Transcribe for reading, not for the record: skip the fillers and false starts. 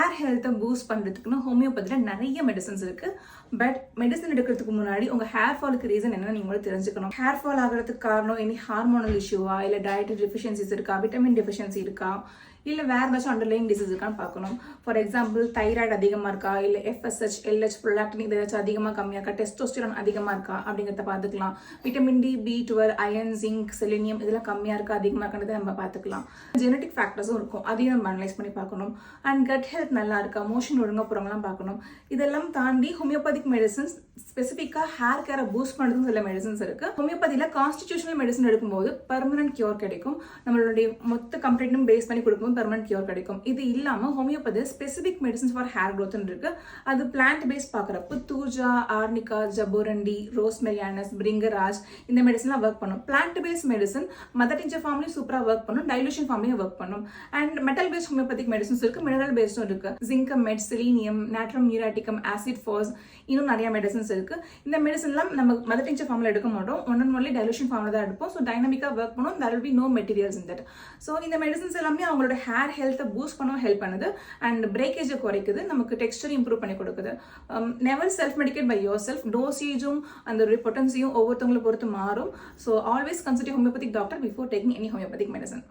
Hair ஹெல்த்தை boost பண்ணுறதுக்குன்னு ஹோமியோபதியில் நிறைய medicines இருக்குது. பட் மெடிசன் எடுக்கிறதுக்கு முன்னாடி உங்கள் ஹேர் ஃபாலுக்கு ரீசன் என்னன்னு நீங்களும் தெரிஞ்சுக்கணும். ஹேர் ஃபால் ஆகிறதுக்கு காரணம் எனி ஹார்மோனல் இஷ்யூவா, இல்லை டயட்டரி டெஃபிஷியன்சிஸ் இருக்கா, விட்டமின் டெஃபிஷியன்சி இருக்கா, இல்லை வேறு ஏதாச்சும் அண்டர்லைங் டிசீஸ் இருக்கான்னு பார்க்கணும். ஃபார் எக்ஸாம்பிள் தைராய்டு அதிகமாக இருக்கா, இல்லை FSH, LH, ப்ரொலாக்டின் இது ஏதாச்சும் அதிகமாக கம்மியாக இருக்கா, டெஸ்டோஸ்டிரான் அதிகமாக இருக்கா அப்படிங்கிறத பார்த்துக்கலாம். Vitamin D, B12, iron, zinc, selenium இதெல்லாம் கம்மியாக இருக்கா அதிகமாக இருக்கிறத நம்ம பார்த்துக்கலாம். ஜெனட்டிக் ஃபேக்டர்ஸும் இருக்கும், அதையும் நம்ம அனலைஸ் பண்ணி பார்க்கணும். அண்ட் கட் ஹெல்த் நல்லா இருக்கா, மோஷன் ஒழுங்காக போகிறவங்களாம் பார்க்கணும். இதெல்லாம் தாண்டி ஹோமியோபதிக் மெடிசன்ஸ் ஸ்பெசிஃபிக்காக ஹேர் கேரை பூஸ்ட் பண்ணுறதுக்கு சில மெடிசன்ஸ் இருக்குது. ஹோமியோபதியில் கான்ஸ்டிடியூஷனல் மெடிசன் எடுக்கும்போது பெர்மனன்ட் கியூர் கிடைக்கும். நம்மளுடைய மொத்த கம்ப்ளைண்ட்டும் பேஸ் பண்ணி கொடுக்கும்போது பெர்மனன்ட் கியூர் கிடைக்கும். இது இல்லாமல் homeopathy specific medicines for hair க்ரோத்னு இருக்கு. அது பிளான்ட் பேஸ் பார்க்குறப்போ தூஜா, ஆர்னிகா, ஜபோரண்டி, ரோஸ்மெரியானஸ், பிரிங்கராஜ் இந்த மெடிசன்லாம் ஒர்க் பண்ணும். Plant base medicine mother tincture ஃபார்ம்லையும் சூப்பராக ஒர்க் பண்ணும், டைலூஷன் ஃபார்ம்லையும் ஒர்க் பண்ணும். And metal based homeopathic medicines இருக்கு, மினரல் பேஸ்டும் இருக்கு. ஜிங்கம், மெட், செலீனியம், நாட்ரம் மியூராட்டிகம், ஆசிட் ஃபாஸ், இன்னும் நிறைய மெடிசன்ஸ் இருக்கு. இந்த மெடிசன்லாம் நம்ம மதர் டிஞ்சர் ஃபார்ம்ல எடுக்க மாட்டோம், ஒன்லி டைலூஷன் ஃபார்ம்ல தான் எடுப்போம். ஸோ டைனமிக்காக ஒர்க் பண்ணும். there will be no materials in that. So இந்த மெடிசன்ஸ் எல்லாமே அவங்களோட ஹேர் ஹெல்த்தை பூஸ்ட் பண்ண ஹெல்ப் பண்ணுது. அண்ட் பிரேக்கேஜை குறைக்குது, நமக்கு டெக்ஸ்டர் இம்ப்ரூவ் பண்ணி கொடுக்குது. Never self medicate by yourself. டோசேஜும் அந்த பொட்டன்சியும் ஒவ்வொருத்தவங்களை பொறுத்து மாறும். So always consult homeopathic doctor before taking any homeopathic medicine.